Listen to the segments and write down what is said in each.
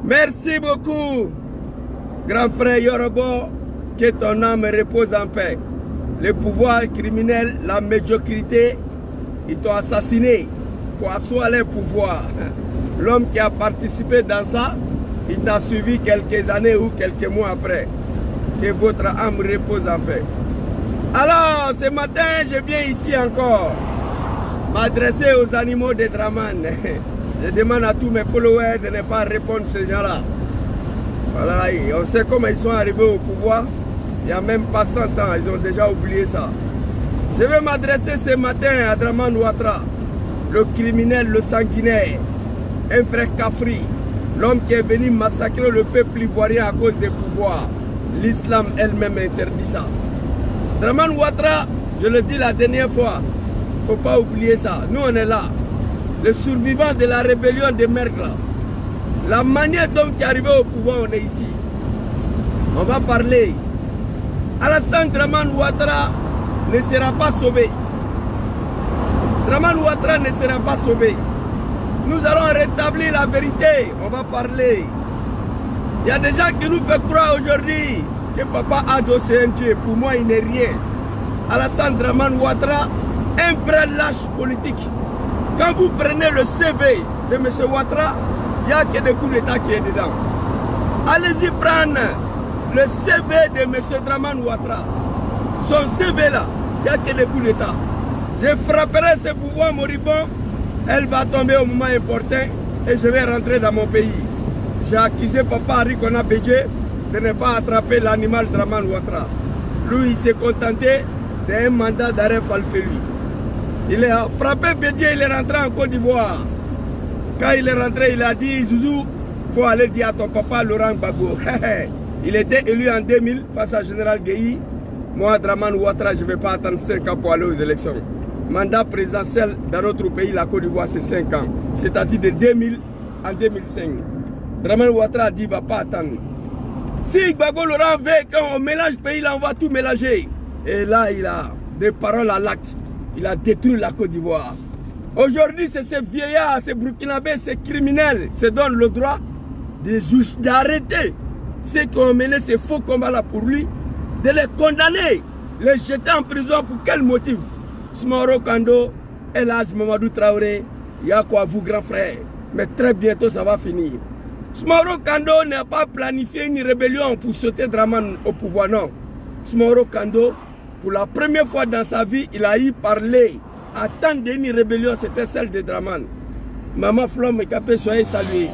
Merci beaucoup, grand frère Yorobo, que ton âme repose en paix. Le pouvoir criminel, la médiocrité, ils t'ont assassiné pour asseoir le pouvoir. L'homme qui a participé dans ça, il t'a suivi quelques années ou quelques mois après. Que votre âme repose en paix. Alors, ce matin, je viens ici encore m'adresser aux animaux de Draman. Je demande à tous mes followers de ne pas répondre à ces gens-là. Voilà, on sait comment ils sont arrivés au pouvoir. Il n'y a même pas 100 ans, ils ont déjà oublié ça. Je vais m'adresser ce matin à Dramane Ouattara, le criminel, le sanguinaire, un frère Kafri, l'homme qui est venu massacrer le peuple ivoirien à cause des pouvoirs. L'islam elle-même interdit ça. Dramane Ouattara, je le dis la dernière fois, il ne faut pas oublier ça. Nous, on est là. Les survivants de la rébellion de Mergla. La manière dont tu es arrivé au pouvoir, on est ici. On va parler. Alassane Dramane Ouattara ne sera pas sauvé. Dramane Ouattara ne sera pas sauvé. Nous allons rétablir la vérité. On va parler. Il y a des gens qui nous font croire aujourd'hui que Papa Ado c'est un Dieu. Pour moi, il n'est rien. Alassane Dramane Ouattara, un vrai lâche politique. Quand vous prenez le CV de M. Ouattara, il n'y a que des coups d'État qui est dedans. Allez-y prendre le CV de M. Dramane Ouattara. Son CV là, il n'y a que des coups d'État. Je frapperai ce pouvoir moribond, elle va tomber au moment important et je vais rentrer dans mon pays. J'ai accusé Papa Arikona Bédje de ne pas attraper l'animal Dramane Ouattara. Lui, il s'est contenté d'un mandat d'arrêt falfelu. Il a frappé Bédje, il est rentré en Côte d'Ivoire. Quand il est rentré, il a dit, Zouzou, il faut aller dire à ton papa Laurent Gbagbo. Il était élu en 2000 face à Général Guéhi. Moi, Dramane Ouattara, je ne vais pas attendre 5 ans pour aller aux élections. Mandat présidentiel dans notre pays, la Côte d'Ivoire, c'est 5 ans. C'est-à-dire de 2000 en 2005. Dramane Ouattara a dit, il ne va pas attendre. Si Gbagbo Laurent veut, quand on mélange le pays, là, on va tout mélanger. Et là, il a des paroles à l'acte. Il a détruit la Côte d'Ivoire. Aujourd'hui, c'est ces vieillards, ces burkinabés, ces criminels se donnent le droit d'arrêter ceux qui ont mené ces faux combats-là pour lui, de les condamner, les jeter en prison pour quel motif? Smoro Kando, El Hadj Mamadou Traoré, il y a quoi vous, grand frère? Mais très bientôt, ça va finir. Smoro Kando n'a pas planifié une rébellion pour sauter Dramane au pouvoir, non. Smoro Kando, pour la première fois dans sa vie, il a eu parlé. Attendre une rébellion, c'était celle de Dramane. Maman Flom et Capé, soyez salués.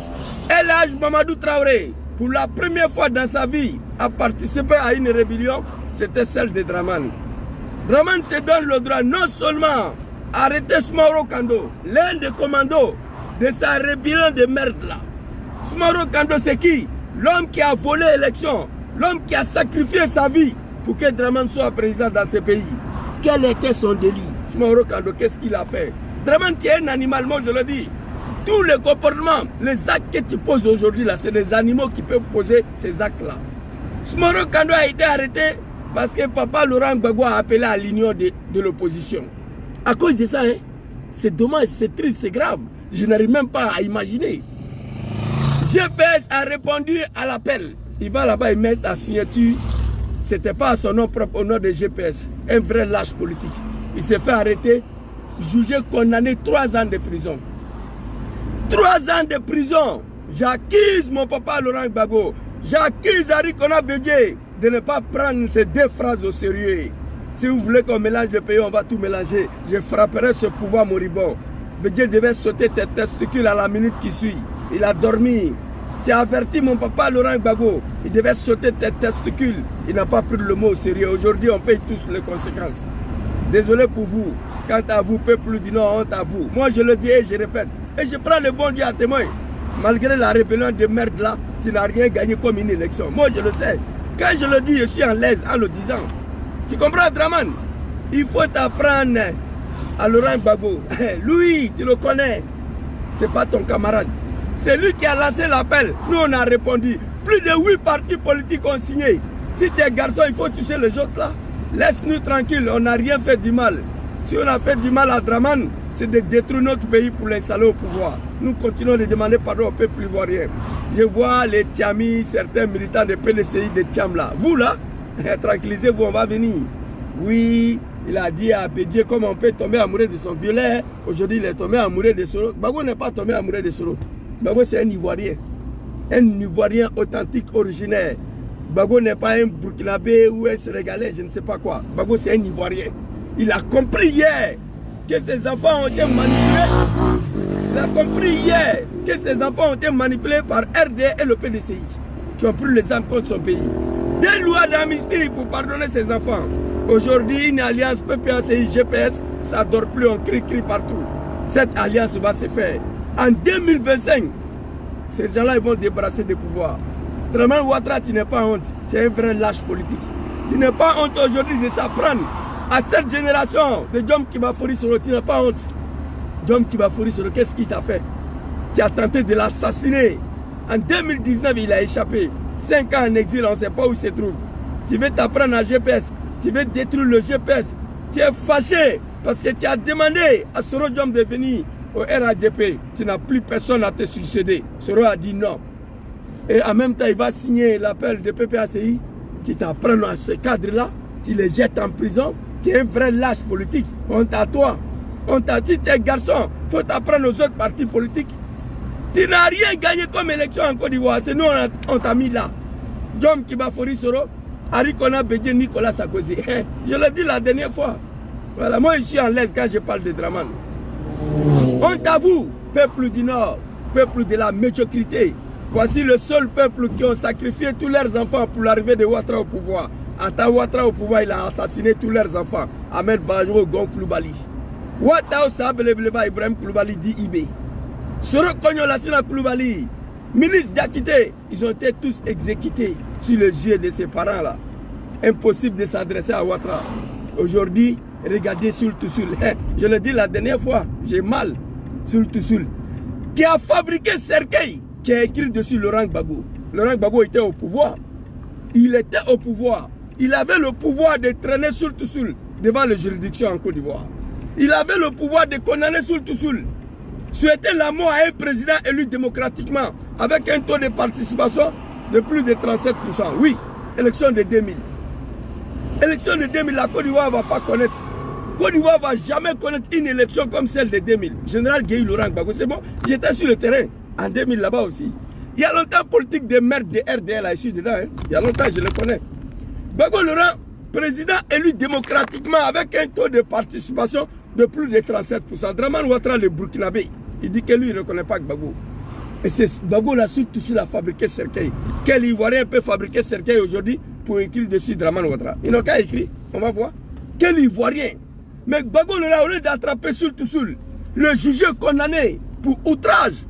El Hadj Mamadou Traoré, pour la première fois dans sa vie, a participé à une rébellion, c'était celle de Dramane. Dramane se donne le droit non seulement d'arrêter Smoro Kando, l'un des commandos de sa rébellion de merde là. Smoro Kando, c'est qui? L'homme qui a volé l'élection, l'homme qui a sacrifié sa vie pour que Dramane soit président dans ce pays. Quel était son délit? Smoro Kando, qu'est-ce qu'il a fait? Dramane qui est un animal, moi je le dis. Tous les comportements, les actes que tu poses aujourd'hui là, c'est des animaux qui peuvent poser ces actes-là. Smoro Kando a été arrêté parce que Papa Laurent Gbagbo a appelé à l'union de l'opposition. À cause de ça, hein, c'est dommage, c'est triste, c'est grave. Je n'arrive même pas à imaginer. GPS a répondu à l'appel. Il va là-bas et mettre la signature. C'était pas à son nom propre, au nom de GPS. Un vrai lâche politique. Il s'est fait arrêter, jugé, condamné 3 ans de prison. 3 ans de prison. J'accuse mon papa Laurent Gbagbo. J'accuse Arikona Bédje de ne pas prendre ces 2 phrases au sérieux. Si vous voulez qu'on mélange le pays, on va tout mélanger. Je frapperai ce pouvoir moribond. Bédje devait sauter tes testicules à la minute qui suit. Il a dormi. Tu as averti mon papa Laurent Gbagbo. Il devait sauter tes testicules. Il n'a pas pris le mot au sérieux. Aujourd'hui, on paye tous les conséquences. Désolé pour vous. Quant à vous, peuple du Nord, honte à vous. Moi, je le dis et je répète. Et je prends le bon Dieu à témoin. Malgré la rébellion de merde là, tu n'as rien gagné comme une élection. Moi, je le sais. Quand je le dis, je suis en l'aise en le disant. Tu comprends, Dramane? Il faut t'apprendre à Laurent Gbagbo. Lui, tu le connais. Ce n'est pas ton camarade. C'est lui qui a lancé l'appel. Nous, on a répondu. Plus de 8 partis politiques ont signé. Si tu es garçon, il faut toucher les autres là. Laisse-nous tranquille, on n'a rien fait du mal. Si on a fait du mal à Dramane, c'est de détruire notre pays pour l'installer au pouvoir. Nous continuons de demander pardon au peuple ivoirien. Je vois les Tiamis, certains militants de PDCI de Tiam là. Vous là, tranquillisez-vous, on va venir. Oui, il a dit à Bédié comment on peut tomber amoureux de son violet. Aujourd'hui, il est tombé amoureux de Soro. Gbagbo n'est pas tombé amoureux de Soro. Gbagbo, c'est un Ivoirien. Un Ivoirien authentique, originaire. Gbagbo n'est pas un Burkinabé ou un Sénégalais, je ne sais pas quoi. Gbagbo, c'est un Ivoirien. Il a compris hier que ses enfants ont été manipulés. Il a compris hier que ses enfants ont été manipulés par RD et le PDCI, qui ont pris les armes contre son pays. Des lois d'amnistie pour pardonner ses enfants. Aujourd'hui, une alliance PPACI, GPS, ça ne dort plus, on crie partout. Cette alliance va se faire. En 2025, ces gens-là, ils vont débarrasser des pouvoirs. Dramane Ouattara, tu n'es pas honte. Tu es un vrai lâche politique. Tu n'es pas honte aujourd'hui de s'apprendre à cette génération de Diom Kibafori Soro. Tu n'es pas honte. Diom Kibafori Soro, qu'est-ce qu'il t'a fait? Tu as tenté de l'assassiner. En 2019, il a échappé. 5 ans en exil, on ne sait pas où il se trouve. Tu veux t'apprendre à GPS. Tu veux détruire le GPS. Tu es fâché parce que tu as demandé à Soro Diom de venir au RADP. Tu n'as plus personne à te succéder. Soro a dit non. Et en même temps, il va signer l'appel de PPACI. Tu t'apprends à ce cadre-là. Tu les jettes en prison. Tu es un vrai lâche politique. Honte à toi. Honte à ti, tu es garçon. Il faut t'apprendre aux autres partis politiques. Tu n'as rien gagné comme élection en Côte d'Ivoire. C'est nous, on t'a mis là. Diom Kibafori Soro, Arikona Bédié, Nicolas Sarkozy. Je l'ai dit la dernière fois. Voilà, moi, je suis en l'aise quand je parle de Dramane. Honte à vous, peuple du Nord, peuple de la médiocrité. Voici le seul peuple qui ont sacrifié tous leurs enfants pour l'arrivée de Ouattara au pouvoir. Ata Ouattara au pouvoir, il a assassiné tous leurs enfants. Ahmed Badjo, Gon Koulibaly. Ouattara Sabelebleba Ibrahim Koulibaly dit IB. Soro Kogno Lassina Koulibaly, ministre Diakité, ils ont été tous exécutés sur les yeux de ses parents là. Impossible de s'adresser à Ouattara. Aujourd'hui, regardez Soul Toussoul. Je l'ai dit la dernière fois, j'ai mal. Soul Toussoul, qui a fabriqué Cercueil, qui a écrit dessus Laurent Gbagbo. Laurent Gbagbo était au pouvoir. Il était au pouvoir. Il avait le pouvoir de traîner Soul Toussoul devant les juridictions en Côte d'Ivoire. Il avait le pouvoir de condamner Soul Toussoul. Souhaiter la mort à un président élu démocratiquement avec un taux de participation de plus de 37%. Oui, élection de 2000. Élection de 2000, la Côte d'Ivoire ne va pas connaître. Côte d'Ivoire ne va jamais connaître une élection comme celle de 2000. Général Guéhi Laurent Gbagbo, c'est bon. J'étais sur le terrain en 2000 là-bas aussi. Il y a longtemps, politique de merde de RDL a issu dedans. Hein. Il y a longtemps, je le connais. Gbagbo Laurent, président élu démocratiquement avec un taux de participation de plus de 37%. Dramane Ouattara, le Burkinabé, il dit que lui, il ne reconnaît pas Gbagbo. Et c'est Gbagbo là, surtout sur la fabriqué Cercueil. Quel Ivoirien peut fabriquer Cercueil aujourd'hui pour écrire dessus Dramane Ouattara? Ils n'ont qu'à écrire, on va voir. Quel Ivoirien? Mais Gbagbo Laurent, au lieu d'attraper Soul Toussoul, le juge condamné pour outrage,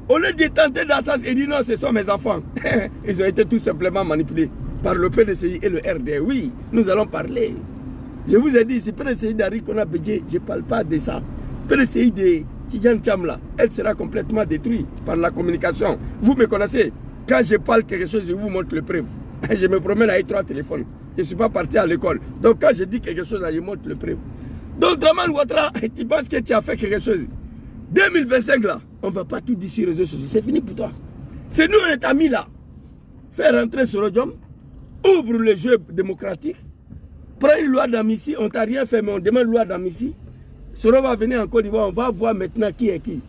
au lieu de tenter d'assassiner, il dit non, ce sont mes enfants. Ils ont été tout simplement manipulés par le PDCI et le RD. Oui, nous allons parler. Je vous ai dit, c'est PDCI d'Arikona Bédié, je ne parle pas de ça. PDCI de Tidjane Thiam là, elle sera complètement détruite par la communication. Vous me connaissez, quand je parle quelque chose, je vous montre le preuve. Je me promène avec 3 téléphones. Je ne suis pas parti à l'école. Donc quand je dis quelque chose, là, je montre le preuve. Donc Dramane Ouattara, tu penses que tu as fait quelque chose? 2025 là, on ne va pas tout dire sur les réseaux sociaux. C'est fini pour toi. C'est nous, on est mis là. Faire rentrer Soro Diom, ouvre le jeu démocratique, prends une loi d'amnistie, on t'a rien fait, mais on demande une loi d'amnistie. Soro va venir en Côte d'Ivoire, on va voir maintenant qui est qui.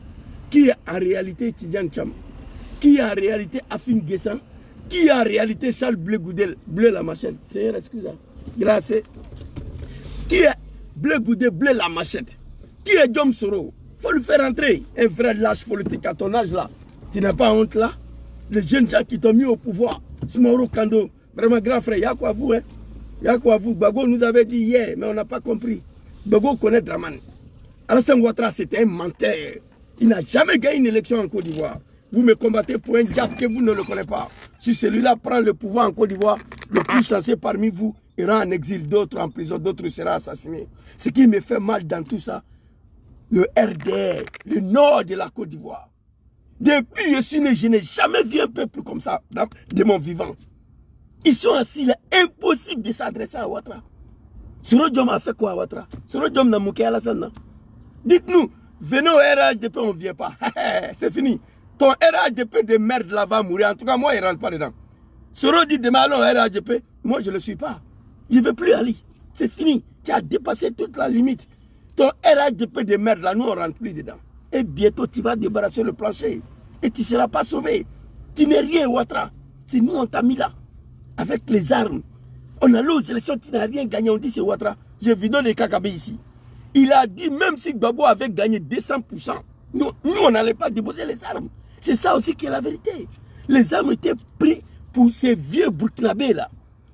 Qui est en réalité Tidjane Thiam, qui est en réalité Afin Guessan, qui est en réalité Charles Blé Goudel, Blé la machette. Seigneur, excusez. Grâce. Qui est Blé Goudel, Blé la machette? Qui est Diom Soro? Il faut lui faire entrer. Un vrai lâche politique à ton âge là. Tu n'as pas honte là? Les jeunes gens qui t'ont mis au pouvoir. Soumaoro Kando, vraiment grand frère, il y a quoi vous, hein? Il y a quoi vous? Gbagbo nous avait dit hier, mais on n'a pas compris. Gbagbo connaît Dramane. Alassane Ouattara, c'était un menteur. Il n'a jamais gagné une élection en Côte d'Ivoire. Vous me combattez pour un diable que vous ne le connaissez pas. Si celui-là prend le pouvoir en Côte d'Ivoire, le plus chanceux parmi vous ira en exil, d'autres en prison, d'autres seront assassinés. Ce qui me fait mal dans tout ça, le RDR, le nord de la Côte d'Ivoire. Depuis je suis né, je n'ai jamais vu un peuple comme ça de mon vivant. Ils sont assis là, impossible de s'adresser à Ouattara. Soro Diom a fait quoi à Ouattara? Soro Diom n'a mouké Alassane. Dites-nous, venez au RHDP, on ne vient pas. C'est fini. Ton RHDP de merde là va mourir. En tout cas, moi, il ne rentre pas dedans. Soro dit demain, allons au RHDP. Moi, je ne le suis pas. Je ne veux plus aller. C'est fini. Tu as dépassé toute la limite. Ton RHDP de merde là, nous, on ne rentre plus dedans. Et bientôt, tu vas débarrasser le plancher. Et tu ne seras pas sauvé. Tu n'es rien, Ouattara. C'est nous, on t'a mis là. Avec les armes. On a l'eau aux élections, tu n'as rien gagné. On dit c'est Ouattara. J'ai vidéo de Kakabe ici. Il a dit, même si Gbagbo avait gagné 200%, nous on n'allait pas déposer les armes. C'est ça aussi qui est la vérité. Les armes étaient prises pour ces vieux Burkinabés là,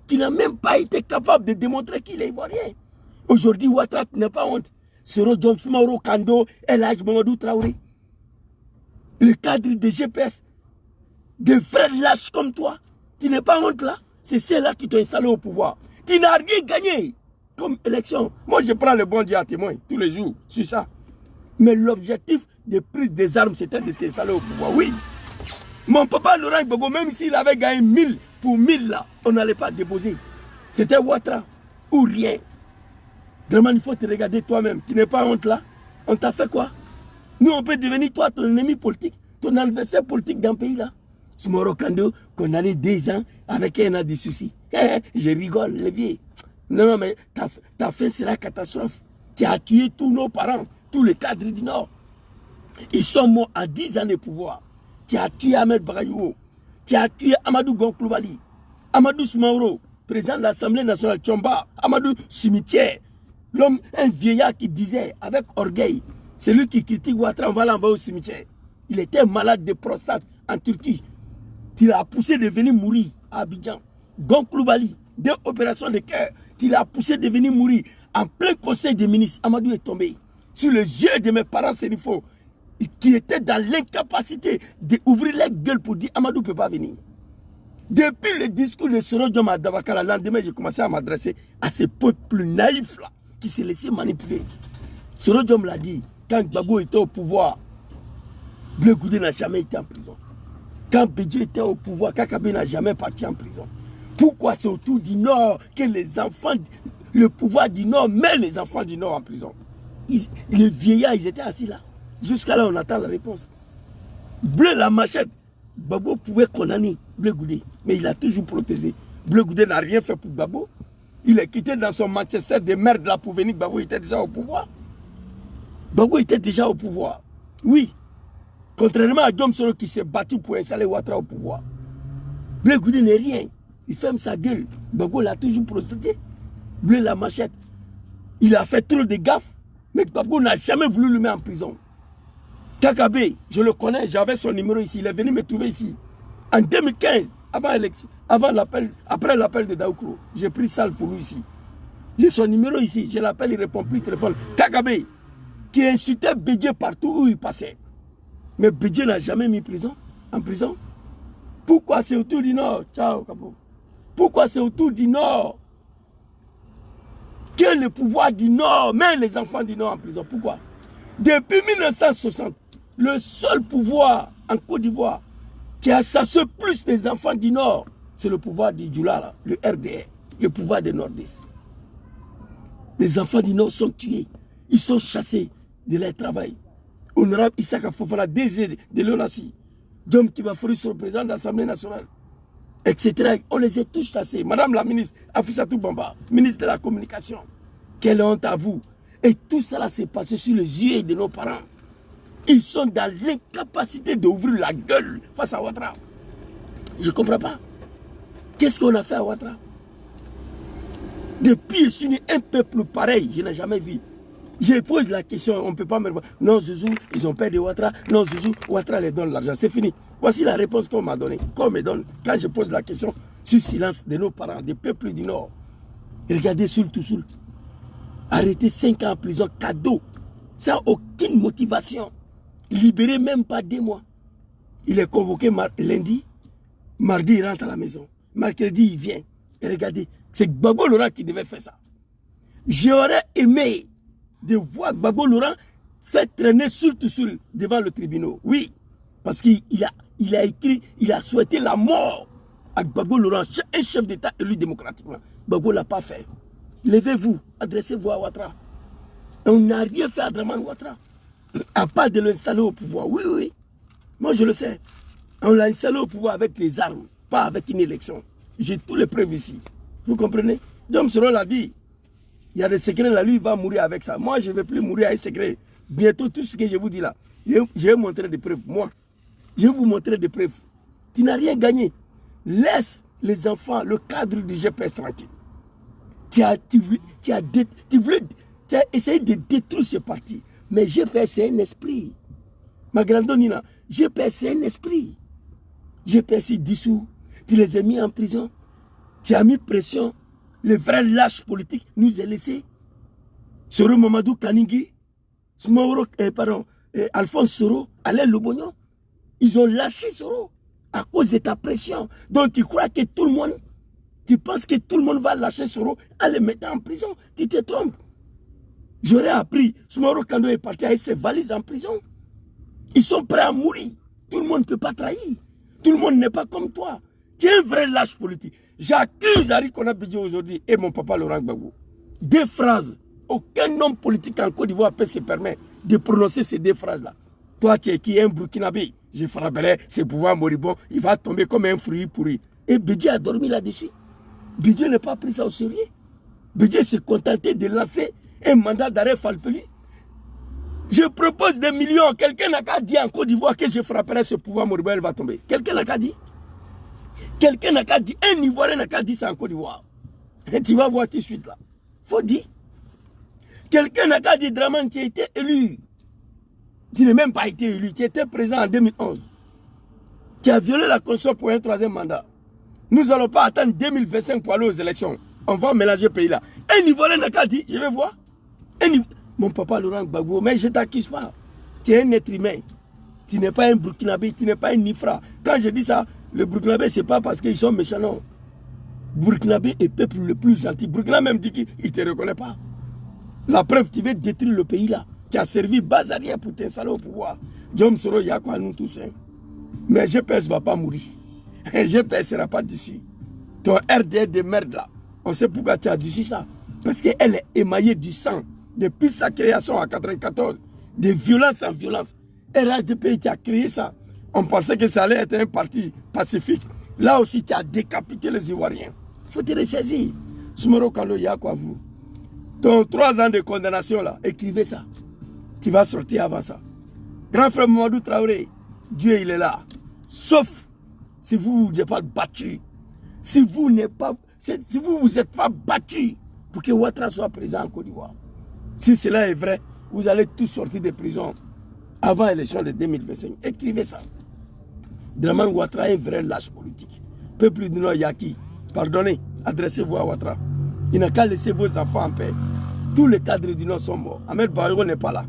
qui n'ont même pas été capables de démontrer qu'il est ivoirien. Aujourd'hui, Ouattara, tu n'as pas honte. Soro John Mauro Kando, El Hadj Mamadou Traoré, le cadre de GPS, des frères lâches comme toi, tu n'es pas honte là. C'est ceux-là qui t'ont installé au pouvoir. Tu n'as rien gagné comme élection. Moi, je prends le bon Dieu à témoin tous les jours sur ça. Mais l'objectif de prise des armes, c'était de t'installer au pouvoir. Oui. Mon papa Laurent Gbagbo, même s'il avait gagné 1000 pour 1000 là, on n'allait pas déposer. C'était Ouattara ou rien. Vraiment, il faut te regarder toi-même. Tu n'es pas honte là. On t'a fait quoi? Nous, on peut devenir toi ton ennemi politique, ton adversaire politique dans le pays là. Smoro Kando, qu'on a 2 ans avec un an de soucis. Je rigole, les vieux. Non, mais ta fin sera catastrophe. Tu as tué tous nos parents, tous les cadres du Nord. Ils sont morts à 10 ans de pouvoir. Tu as tué Ahmed Bagayou. Tu as tué Amadou Gonkloubali. Amadou Soumaoro, président de l'Assemblée nationale Tchomba. Amadou Cimetière. L'homme, un vieillard qui disait avec orgueil, c'est lui qui critique Ouattara, on va l'envoyer au cimetière. Il était malade de prostate en Turquie. Tu l'as poussé de venir mourir à Abidjan. Gonkloubali, 2 opérations de cœur. Tu l'as poussé de venir mourir. En plein conseil des ministres, Amadou est tombé. Sur les yeux de mes parents sénifaux, qui étaient dans l'incapacité d'ouvrir la gueule pour dire Amadou ne peut pas venir. Depuis le discours de Soro Dioma Dabakala, le lendemain, j'ai commencé à m'adresser à ce peuple naïf là, qui s'est laissé manipuler. Soro Dioma l'a dit, quand Gbagbo était au pouvoir, Bleu Goudé n'a jamais été en prison. Quand Bédié était au pouvoir, Kakabe n'a jamais parti en prison. Pourquoi c'est autour du Nord que les enfants, le pouvoir du Nord met les enfants du Nord en prison? Les vieillards, ils étaient assis là. Jusqu'à là, on attend la réponse. Bleu la machette, Gbagbo pouvait condamner Bleu Goudé, mais il a toujours protégé. Bleu Goudé n'a rien fait pour Gbagbo. Il est quitté dans son Manchester de merde là pour venir. Gbagbo était déjà au pouvoir. Gbagbo était déjà au pouvoir. Oui. Contrairement à Dom Soro qui s'est battu pour installer Ouattara au pouvoir. Bleu Goudé n'est rien. Il ferme sa gueule. Gbagbo l'a toujours protégé. Bleu la machette. Il a fait trop de gaffes. Mais Gbagbo n'a jamais voulu le mettre en prison. Kakabe, je le connais, j'avais son numéro ici. Il est venu me trouver ici. En 2015, après l'appel de Daoukro, j'ai pris salle pour lui ici. J'ai son numéro ici. Je l'appelle, il ne répond plus au téléphone. Kakabe, qui insultait Bédié partout où il passait. Mais Bédié n'a jamais mis en prison. Pourquoi c'est autour du Nord? Ciao, Kapo. Pourquoi c'est autour du Nord que le pouvoir du Nord met les enfants du Nord en prison? Pourquoi? Depuis 1960, le seul pouvoir en Côte d'Ivoire qui a chassé plus des enfants du Nord, c'est le pouvoir du Djoula, le RDR, le pouvoir des Nordistes. Les enfants du Nord sont tués, ils sont chassés de leur travail. Honorable Issaka Fofana, DG de l'ONACI, Djom Kibafori, sur le président de l'Assemblée nationale, etc. On les a tous chassés. Madame la ministre Afissatou Bamba, ministre de la Communication, quelle honte à vous. Et tout cela s'est passé sur les yeux de nos parents. Ils sont dans l'incapacité d'ouvrir la gueule face à Ouattara. Je ne comprends pas. Qu'est-ce qu'on a fait à Ouattara? Depuis s'unir un peuple pareil, je n'ai jamais vu. Je pose la question, on ne peut pas me répondre. Non, Zouzou, ils ont perdu Ouattara. Non, Zouzou, Ouattara les donne l'argent. C'est fini. Voici la réponse qu'on m'a donnée. Qu'on me donne quand je pose la question sur silence de nos parents, des peuples du Nord. Regardez Soul to Soul. Arrêté 5 ans en prison, cadeau, sans aucune motivation. Libéré même pas 2 mois. Il est convoqué lundi. Mardi, il rentre à la maison. Mercredi, il vient. Et regardez, c'est Gbagbo Laurent qui devait faire ça. J'aurais aimé de voir Gbagbo Laurent faire traîner Soul to Soul devant le tribunal. Oui, parce qu'il a écrit, il a souhaité la mort à Gbagbo Laurent, un chef d'État élu démocratiquement. Gbagbo ne l'a pas fait. Levez-vous, adressez-vous à Ouattara. On n'a rien fait à Draman Ouattara. À part de l'installer au pouvoir. Oui, oui. Moi, je le sais. On l'a installé au pouvoir avec les armes, pas avec une élection. J'ai tous les preuves ici. Vous comprenez? Dom Soro l'a dit. Il y a des secrets là, lui, il va mourir avec ça. Moi, je ne vais plus mourir avec secrets. Bientôt, tout ce que je vous dis là, je vais montrer des preuves. Moi, je vais vous montrer des preuves. Tu n'as rien gagné. Laisse les enfants, le cadre du GPS tranquille. Tu as essayé de détruire ce parti. Mais GPS, c'est un esprit. Ma grande Nina, GPS, c'est un esprit. GPS, il dissous. Tu les as mis en prison. Tu as mis pression. Les vrais lâches politiques nous ont laissés. Soro Mamadou Kaningui, Alphonse Soro, Alain Lobognon, ils ont lâché Soro à cause de ta pression. Donc tu crois que tout le monde, tu penses que tout le monde va lâcher Soro en les mettant en prison. Tu te trompes. J'aurais appris, Smoro Kando est parti avec ses valises en prison. Ils sont prêts à mourir. Tout le monde ne peut pas trahir. Tout le monde n'est pas comme toi. Tu es un vrai lâche politique. J'accuse Ari Konabidjo aujourd'hui et mon papa Laurent Gbagbo. Deux phrases. Aucun homme politique en Côte d'Ivoire peut se permettre de prononcer ces deux phrases-là. Toi, tu es qui est un Burkinabé. Je frapperai ses pouvoirs moribonds. Il va tomber comme un fruit pourri. Et Bédié a dormi là-dessus. Bédié n'a pas pris ça au sérieux. Bédié s'est contenté de lancer un mandat d'arrêt Falpeli. Je propose des millions. Quelqu'un n'a qu'à dire en Côte d'Ivoire que je frapperai ce pouvoir moribond, elle va tomber. Quelqu'un n'a qu'à dire. Quelqu'un n'a qu'à dire. Un Ivoirien n'a qu'à dire ça en Côte d'Ivoire. Et tu vas voir tout de suite là. Faut dire. Quelqu'un n'a qu'à dire, Draman, tu as été élu. Tu n'as même pas été élu. Tu étais présent en 2011. Tu as violé la Constitution pour un troisième mandat. Nous n'allons pas attendre 2025 pour aller aux élections. On va mélanger le pays là. Un Ivoirien n'a qu'à dire, je vais voir. Mon papa Laurent Gbagbo, mais je ne t'accuse pas. Tu es un être humain. Tu n'es pas un Burkinabé, tu n'es pas un Nifra. Quand je dis ça, le Burkinabé, ce n'est pas parce qu'ils sont méchants, non. Burkinabé est le peuple le plus gentil. Burkina même dit qu'il ne te reconnaît pas. La preuve, tu veux détruire le pays là. Tu as servi base arrière pour t'installer au pouvoir. Diom Soro, il y a quoi nous tous. Hein? Mais GPS ne va pas mourir. GPS ne sera pas d'ici. Ton RDR de merde là. On sait pourquoi tu as d'ici ça. Parce qu'elle est émaillée du sang. Depuis sa création en 1994. De violence en violence. RHDP qui a créé ça. On pensait que ça allait être un parti pacifique. Là aussi, tu as décapité les Ivoiriens. Il faut te ressaisir. Smoro Kalo, il y a quoi vous? Ton 3 ans de condamnation là, écrivez ça. Tu vas sortir avant ça. Grand frère Mamadou Traoré, Dieu il est là. Sauf si vous vous êtes pas battu. Si vous n'êtes pas, si vous vous êtes pas battu pour que Ouattara soit présent en Côte d'Ivoire. Si cela est vrai, vous allez tous sortir de prison avant l'élection de 2025. Écrivez ça. Draman Ouattara est un vrai lâche politique. Peuple du Nord Yaki, pardonnez, adressez-vous à Ouattara. Il n'a qu'à laisser vos enfants en paix. Tous les cadres du Nord sont morts. Ahmed Bayogo n'est pas là.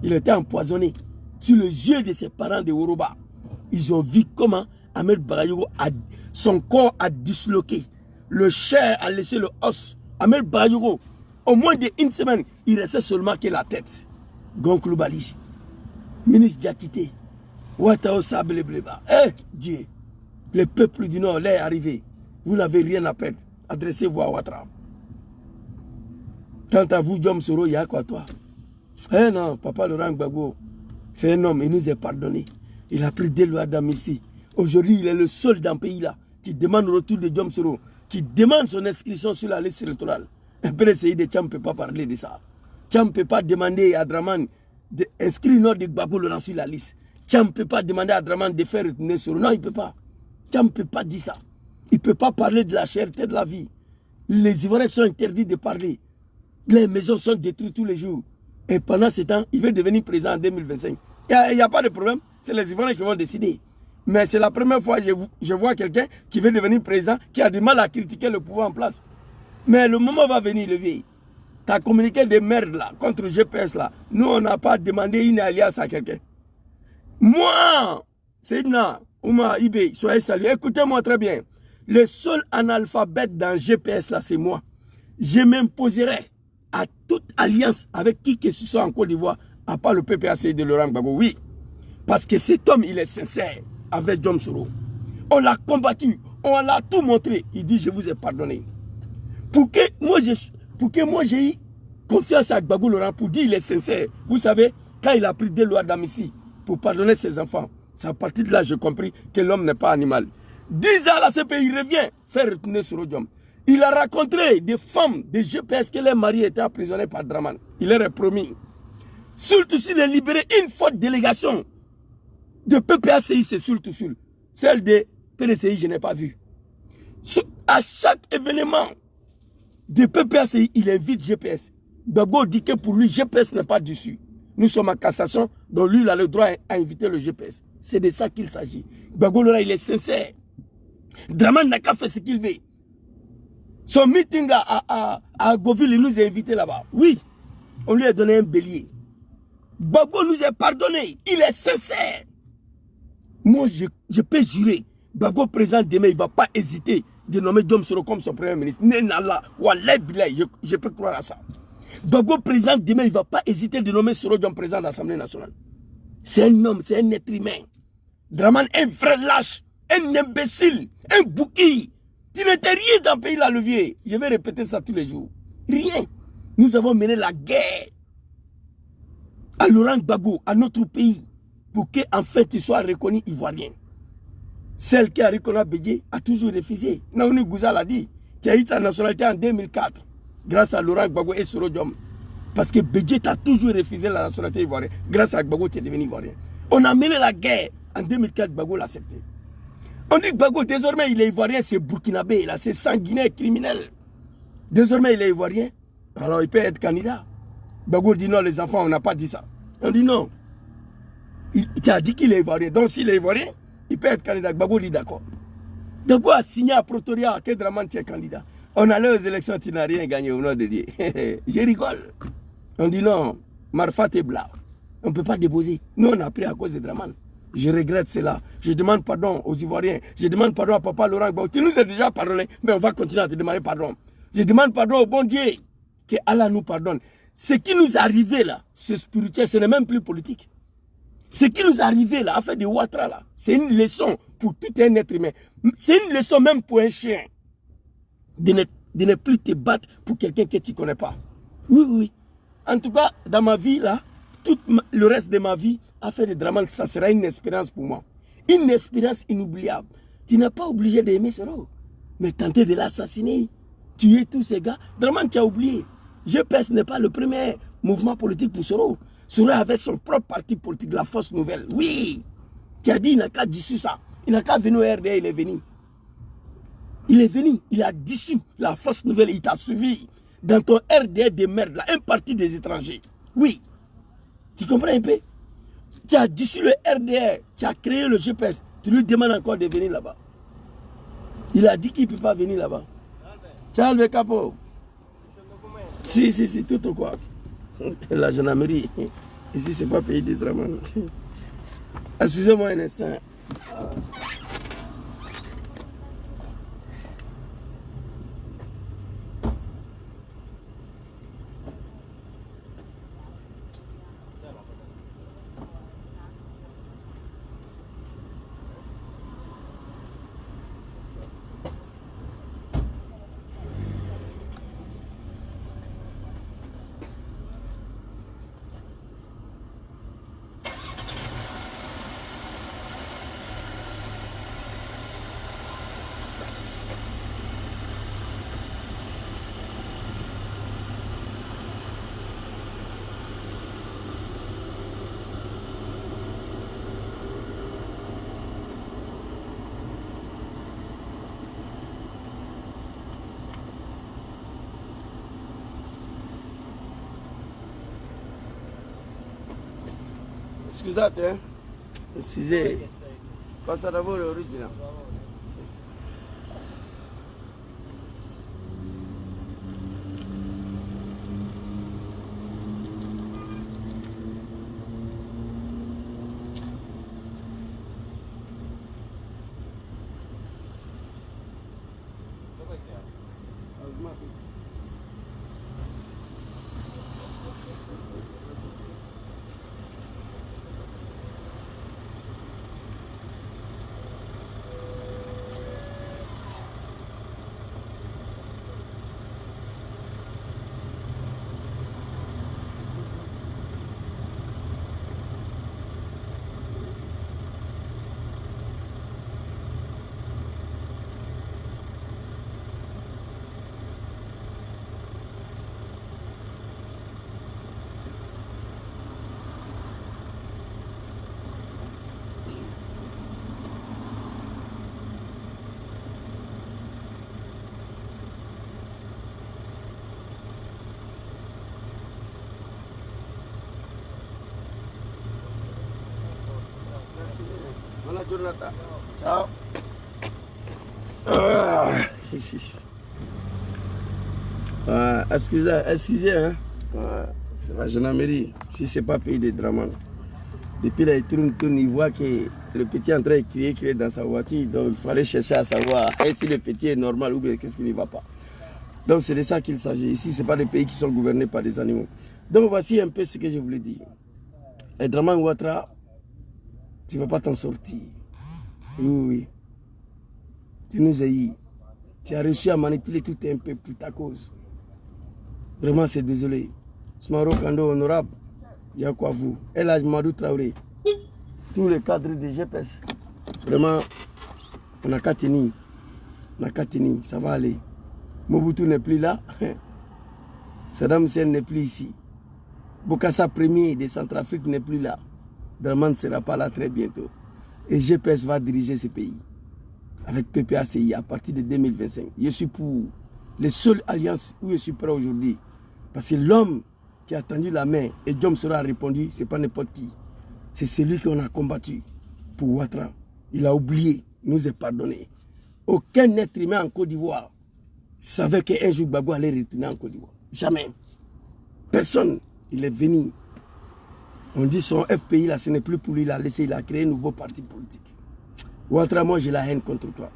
Il était empoisonné. Sur les yeux de ses parents de Yoruba, ils ont vu comment Ahmed Bayogo, son corps a disloqué. Le chair a laissé le os. Ahmed Bayogo, au moins d'une semaine, il restait seulement que la tête. Gonk Loubali, ministre Diakité, Ouattao Sable Bleba. Eh, Dieu, le peuple du Nord est arrivé. Vous n'avez rien à perdre. Adressez-vous à Ouattara. Quant à vous, Diom Soro, il y a quoi toi? Eh non, papa Laurent Gbagbo, c'est un homme, il nous a pardonné. Il a pris des lois d'amnistie. Aujourd'hui, il est le seul dans le pays là qui demande le retour de Diom Soro, qui demande son inscription sur la liste électorale. Après, c'est de Tcham ne peut pas parler de ça. Tcham ne peut pas demander à Draman d'inscrire notre de Gbagbo Laurent sur la liste. Tcham ne peut pas demander à Draman de faire retourner Soro. Non, il ne peut pas. Tcham ne peut pas dire ça. Il ne peut pas parler de la cherté de la vie. Les Ivoiriens sont interdits de parler. Les maisons sont détruites tous les jours. Et pendant ce temps, il veut devenir président en 2025. Il n'y a pas de problème. C'est les Ivoiriens qui vont décider. Mais c'est la première fois que je vois quelqu'un qui veut devenir président, qui a du mal à critiquer le pouvoir en place. Mais le moment va venir, le vieil. Tu as communiqué des merdes là, contre le GPS là. Nous, on n'a pas demandé une alliance à quelqu'un. Moi, Seydina, Ouma, Ibé, soyez salués. Écoutez-moi très bien. Le seul analphabète dans GPS là, c'est moi. Je m'imposerai à toute alliance avec qui que ce soit en Côte d'Ivoire, à part le PPAC de Laurent Gbagbo. Oui, parce que cet homme, il est sincère avec Diom Soro. On l'a combattu, on l'a tout montré. Il dit, je vous ai pardonné. Pour que moi j'ai eu confiance à Gbagbo Laurent pour dire qu'il est sincère. Vous savez, quand il a pris des lois d'amnistie pour pardonner ses enfants, c'est à partir de là que j'ai compris que l'homme n'est pas animal. 10 ans, la CPI, il revient faire retourner Soro-Diom. Il a rencontré des femmes, des GPS que les maris étaient emprisonnés par Draman. Il leur a promis. Surtout s'il est libéré une forte délégation de PPACI, c'est surtout. Celle de PDCI, je n'ai pas vu. À chaque événement de PPACI, il invite GPS. Gbagbo dit que pour lui, GPS n'est pas dessus. Nous sommes en cassation, donc lui, il a le droit à inviter le GPS. C'est de ça qu'il s'agit. Gbagbo Laurent, il est sincère. Draman n'a qu'à faire ce qu'il veut. Son meeting à Goville, il nous a invités là-bas. Oui, on lui a donné un bélier. Gbagbo nous a pardonné. Il est sincère. Moi, je peux jurer. Gbagbo président demain, il ne va pas hésiter de nommer Diom Soro comme son premier ministre. Je peux croire à ça. Gbagbo président demain, il ne va pas hésiter de nommer Soro Diom président de l'Assemblée nationale. C'est un homme, c'est un être humain. Draman, un vrai lâche, un imbécile, un bouquille. Tu n'étais rien dans le pays, là, le vieux. Je vais répéter ça tous les jours. Rien. Nous avons mené la guerre à Laurent Gbagbo, à notre pays, pour qu'en fait, tu sois reconnu ivoirien. Celle qui a reconnu Bédié a toujours refusé. Naouni Gouza l'a dit. Tu as eu ta nationalité en 2004, grâce à Laurent Gbagbo et Soro Diom. Parce que Bédié t'a toujours refusé la nationalité ivoirienne. Grâce à Gbagbo, tu es devenu ivoirien. On a mené la guerre. En 2004, Gbagbo l'a accepté. On dit que Gbagbo, désormais, il est ivoirien, c'est burkinabé, là, c'est sanguinaire, criminel. Désormais, il est ivoirien, alors il peut être candidat. Gbagbo dit non, les enfants, on n'a pas dit ça. On dit non. Il t'a dit qu'il est ivoirien. Donc, s'il est ivoirien, il peut être candidat. Gbagbo dit d'accord. Gbagbo a signé à Pretoria que Draman est candidat. On allait aux élections, tu n'as rien gagné au nom de Dieu. Je rigole. On dit non, Marfat est blanc. On ne peut pas déposer. Nous, on a pris à cause de Draman. Je regrette cela. Je demande pardon aux Ivoiriens. Je demande pardon à papa Laurent Gbagbo. Tu nous as déjà pardonné, mais on va continuer à te demander pardon. Je demande pardon au bon Dieu. Que Allah nous pardonne. Ce qui nous est arrivé là, c'est spirituel, ce n'est même plus politique. Ce qui nous est arrivé là, à faire de Ouattara là, c'est une leçon pour tout un être humain. C'est une leçon même pour un chien. De ne plus te battre pour quelqu'un que tu ne connais pas. Oui, oui. En tout cas, dans ma vie là, tout le reste de ma vie, à faire de Draman, ça sera une expérience pour moi. Une expérience inoubliable. Tu n'es pas obligé d'aimer Soro, mais tenter de l'assassiner, tuer tous ces gars. Draman, tu as oublié. GPS n'est pas le premier mouvement politique pour Soro. Soro avait son propre parti politique, la Force Nouvelle. Oui. Tu as dit, il n'a qu'à dissous ça. Il n'a qu'à venir au RDA, il est venu. Il est venu, il a dissous la Force Nouvelle, il t'a suivi dans ton RDA de merde, là, un parti des étrangers. Oui. Tu comprends un peu? Tu as dissous le RDR, tu as créé le GPS, tu lui demandes encore de venir là-bas. Il a dit qu'il ne peut pas venir là-bas. Charles le capot. Si, tout au quoi. La gendarmerie. Ici, c'est pas pays de Draman. Excusez-moi un instant. Scusate, Sì, costa lavoro originale. Jonathan. Ciao. Excusez, hein. C'est la gendarmerie. Si c'est pas pays de Draman. Depuis là, il tourne, il voit que le petit est en train de crier dans sa voiture. Donc il fallait chercher à savoir si le petit est normal ou bien qu'est-ce qui ne va pas. Donc c'est de ça qu'il s'agit. Ici, ce n'est pas des pays qui sont gouvernés par des animaux. Donc voici un peu ce que je voulais dire. Et Draman Ouattara, tu ne vas pas t'en sortir. Oui. Tu nous haïs. Tu as réussi à manipuler tout un peu pour ta cause. Vraiment, c'est désolé. Smaro Kando, honorable. Il y a quoi vous? El Hadj Madou Traoré. Tous les cadres de GPS. Vraiment, on n'a qu'à tenir. On n'a qu'à tenir. Ça va aller. Mobutu n'est plus là. Saddam Hussein n'est plus ici. Bokassa Premier de Centrafrique n'est plus là. Draman ne sera pas là très bientôt. Et GPS va diriger ce pays. Avec PPACI à partir de 2025. Je suis pour les seules alliances où je suis prêt aujourd'hui. Parce que l'homme qui a tendu la main et Diom sera répondu, ce n'est pas n'importe qui. C'est celui qu'on a combattu pour Ouattara. Il a oublié, il nous a pardonné. Aucun être humain en Côte d'Ivoire savait qu'un jour Gbagbo allait retourner en Côte d'Ivoire. Jamais. Personne. Il est venu. On dit son FPI là, ce n'est plus pour lui, il a laissé, il a créé un nouveau parti politique. Ouattara, moi j'ai la haine contre toi.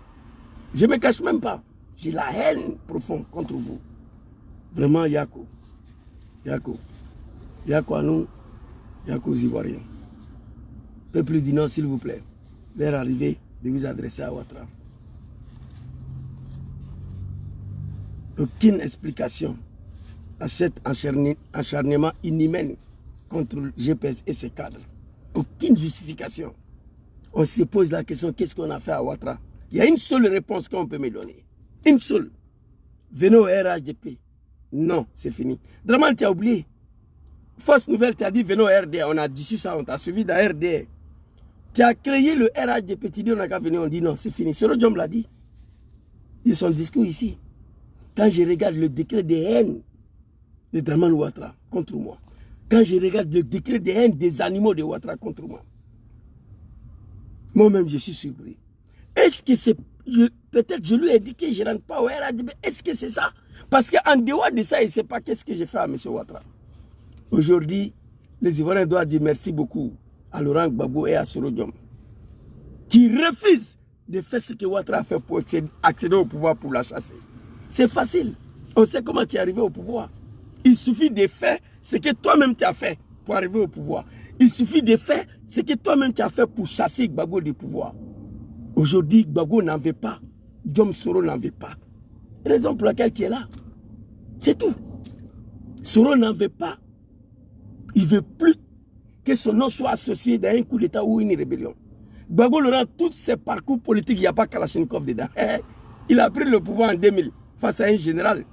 Je ne me cache même pas. J'ai la haine profonde contre vous. Vraiment, Yako. Yako. Yako à nous, Yako aux Ivoiriens. Peuple du Nord, s'il vous plaît. L'heure arrivée de vous adresser à Ouattara. Aucune explication à cet acharnement inhumain contre le GPS et ses cadres. Aucune justification. On se pose la question, qu'est-ce qu'on a fait à Ouattara? Il y a une seule réponse qu'on peut me donner. Une seule. Venez au RHDP. Non, c'est fini. Draman, tu as oublié. Fausse nouvelle, tu as dit venez au RDR. On a dit ça, on t'a suivi dans RDR. Tu as créé le RHDP, tu dis on n'a qu'à venir, on dit non, c'est fini. Soro Diom l'a dit. Il y a son discours ici. Quand je regarde le décret de haine de Draman Ouattara contre moi, quand je regarde le décret de haine des animaux de Ouattara contre moi, moi-même je suis surpris. Est-ce que c'est... Peut-être je lui ai dit que je ne rentre pas au RHDP. Est-ce que c'est ça? Parce qu'en dehors de ça, il ne sait pas qu'est-ce que j'ai fait à M. Ouattara. Aujourd'hui, les Ivoiriens doivent dire merci beaucoup à Laurent Gbagbo et à Soro Diom, qui refusent de faire ce que Ouattara a fait pour accéder au pouvoir pour la chasser. C'est facile. On sait comment tu es arrivé au pouvoir. Il suffit de faire ce que toi-même tu as fait pour arriver au pouvoir. Il suffit de faire ce que toi-même tu as fait pour chasser Gbagbo du pouvoir. Aujourd'hui, Gbagbo n'en veut pas. Diom Soro n'en veut pas. Raison pour laquelle tu es là. C'est tout. Soro n'en veut pas. Il ne veut plus que son nom soit associé dans un coup d'État ou une rébellion. Gbagbo Laurent, tous ses parcours politiques, il n'y a pas Kalachnikov dedans. Il a pris le pouvoir en 2000 face à un général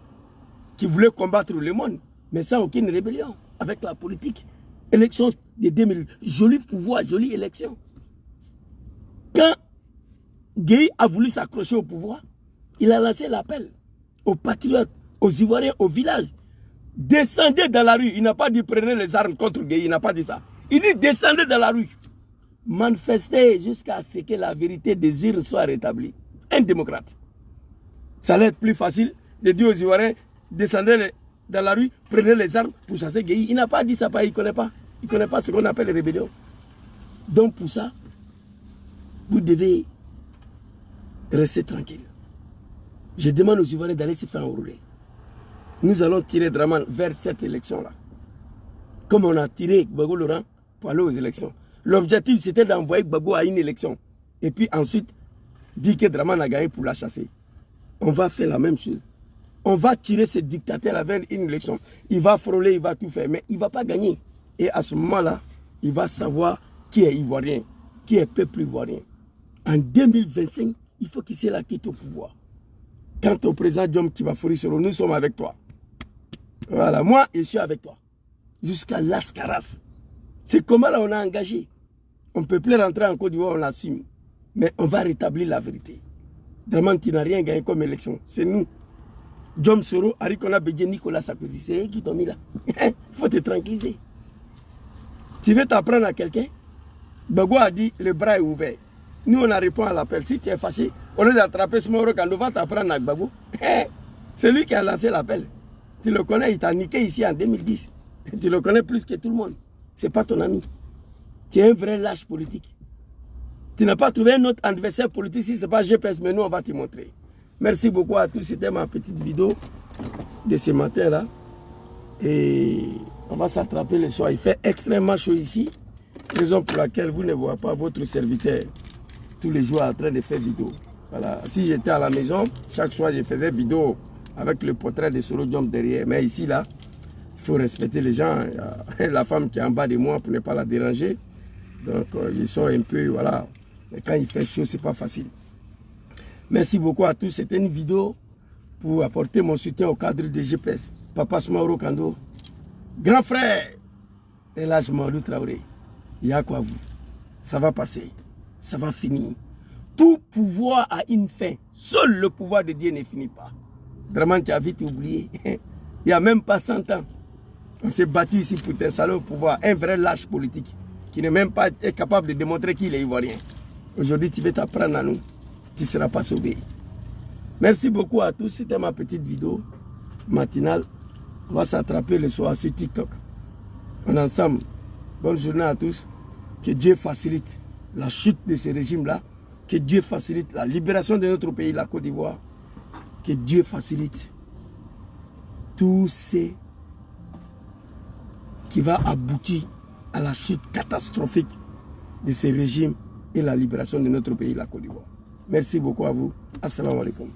qui voulait combattre le monde, mais sans aucune rébellion, avec la politique. Élection de 2000, joli pouvoir, jolie élection. Quand Gueye a voulu s'accrocher au pouvoir, il a lancé l'appel aux patriotes, aux Ivoiriens, au village. Descendez dans la rue. Il n'a pas dit prenez les armes contre Gueye, il n'a pas dit ça. Il dit descendez dans la rue. Manifestez jusqu'à ce que la vérité des urnes soit rétablie. Un démocrate. Ça allait être plus facile de dire aux Ivoiriens descendez dans la rue, prenez les armes pour chasser Gueye. Il n'a pas dit ça, il ne connaît pas. Il ne connaît pas ce qu'on appelle les rébellions. Donc pour ça, vous devez rester tranquille. Je demande aux Ivoiriens d'aller se faire enrouler. Nous allons tirer Draman vers cette élection-là. Comme on a tiré Gbagbo Laurent pour aller aux élections. L'objectif, c'était d'envoyer Gbagbo à une élection. Et puis ensuite, dire que Draman a gagné pour la chasser. On va faire la même chose. On va tirer ce dictateur vers une élection. Il va frôler, il va tout faire, mais il ne va pas gagner. Et à ce moment-là, il va savoir qui est Ivoirien, qui est peuple ivoirien. En 2025, il faut qu'il se la quitte au pouvoir. Quant au président Diom qui va Soro, nous sommes avec toi. Voilà, moi, je suis avec toi. Jusqu'à l'Ascaras. C'est comment là on a engagé. On ne peut plus rentrer en Côte d'Ivoire, on l'assume. Mais on va rétablir la vérité. Vraiment, tu n'as rien gagné comme élection. C'est nous. Diom Soro, Arikona Bédié, Nicolas Sarkozy. C'est eux qui t'ont mis là. Il faut te tranquilliser. Tu veux t'apprendre à quelqu'un? Gbagbo a dit, le bras est ouvert. Nous, on a répondu à l'appel. Si tu es fâché, au lieu d'attraper Sumaworo Kando, va t'apprendre à Gbagbo. C'est lui qui a lancé l'appel. Tu le connais, il t'a niqué ici en 2010. Tu le connais plus que tout le monde. Ce n'est pas ton ami. Tu es un vrai lâche politique. Tu n'as pas trouvé un autre adversaire politique. Si ce n'est pas GPS, mais nous, on va te montrer. Merci beaucoup à tous. C'était ma petite vidéo de ce matin-là. Et on va s'attraper le soir. Il fait extrêmement chaud ici. Raison pour laquelle vous ne voyez pas votre serviteur tous les jours en train de faire vidéo. Voilà. Si j'étais à la maison, chaque soir, je faisais vidéo avec le portrait de Solo Diom derrière. Mais ici, là, il faut respecter les gens. Il y a la femme qui est en bas de moi pour ne pas la déranger. Donc, ils sont un peu, voilà. Mais quand il fait chaud, ce n'est pas facile. Merci beaucoup à tous. C'était une vidéo pour apporter mon soutien au cadre de GPS. Papa Sumaworo Kando, grand frère, et là, je m'en Traoré. Il y a quoi vous? Ça va passer. Ça va finir. Tout pouvoir a une fin. Seul le pouvoir de Dieu ne finit pas. Vraiment, tu as vite oublié. Il n'y a même pas 100 ans. On s'est battu ici pour t'installer au pouvoir. Un vrai lâche politique qui n'est même pas capable de démontrer qu'il est ivoirien. Aujourd'hui, tu veux t'apprendre à nous. Tu ne seras pas sauvé. Merci beaucoup à tous. C'était ma petite vidéo matinale. On va s'attraper le soir sur TikTok. On est ensemble. Bonne journée à tous. Que Dieu facilite la chute de ce régime-là. Que Dieu facilite la libération de notre pays, la Côte d'Ivoire. Que Dieu facilite tout ce qui va aboutir à la chute catastrophique de ce régime et la libération de notre pays, la Côte d'Ivoire. Merci beaucoup à vous. Assalamu alaikum.